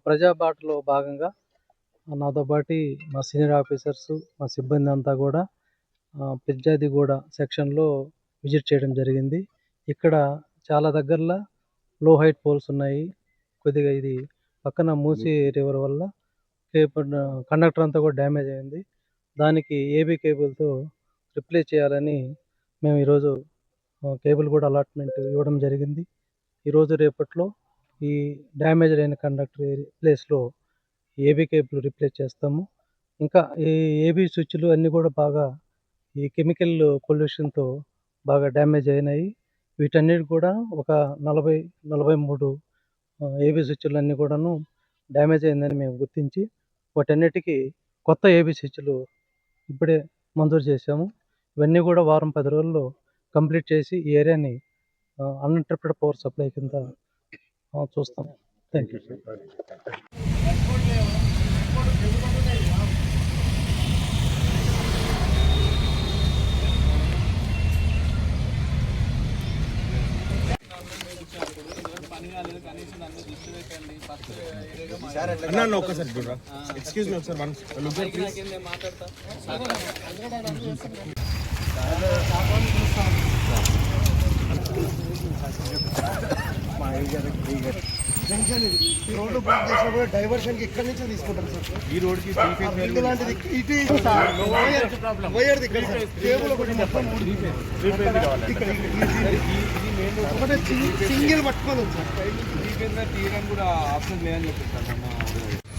ప్రజాబాటలో భాగంగా నాతో పాటు మా సీనియర్ ఆఫీసర్స్, మా సిబ్బంది అంతా కూడా పిర్జాదిగూడ సెక్షన్‌లో విజిట్ చేయడం జరిగింది. ఇక్కడ చాలా దగ్గరలో లో హైట్ పోల్స్ ఉన్నాయి. కొద్దిగా ఇది పక్కన మూసీ రివర్ వల్ల కండక్టర్ అంతా కూడా డ్యామేజ్ అయింది. దానికి ఏబీ కేబుల్‌తో రిప్లేస్ చేయాలని మేము ఈరోజు కేబుల్ కూడా అలాట్‌మెంట్ ఇవ్వడం జరిగింది. ఈరోజు రేపట్లో ఈ డ్యామేజ్ అయిన కండక్టర్ ప్లేస్‌లో ఏబీ కేబుల్ రిప్లేస్ చేస్తాము. ఇంకా ఈ ఏబీ స్విచ్‌లు అన్నీ కూడా బాగా ఈ కెమికల్ పొల్యూషన్‌తో బాగా డ్యామేజ్ అయినాయి. వీటన్నిటికి కూడా ఒక 40, 43 ఏబీ స్విచ్‌లన్నీ కూడాను డ్యామేజ్ అయిందని మేము గుర్తించి వాటన్నిటికీ కొత్త ఏబీ స్విచ్‌లు ఇప్పుడే మంజూరు చేశాము. ఇవన్నీ కూడా వారం 10 రోజుల్లో కంప్లీట్ చేసి ఈ ఏరియాని అన్‌ఇంటరప్టెడ్ పవర్ సప్లై కింద చూస్తాం. Thank you. అన్న ఒక్కసారి చూడరా. ఎక్స్క్యూజ్ మీ ఒకసారి మాట్లాడతా. జంక్షన్ ఇది రోడ్డు బ్లాక్ చేసినా కూడా డైవర్షన్ కి ఇక్కడి నుంచే తీసుకుంటారు సార్. ఈ రోడ్ కి ఇలాంటిది ఇటు పోయేది ఇక్కడ సార్. టేబుల్ ఒకటి మొత్తం ఒకటే సింగిల్ పట్టుకోలేదు సార్. తీయడం కూడా ఆప్షన్ లేదని చెప్పేసి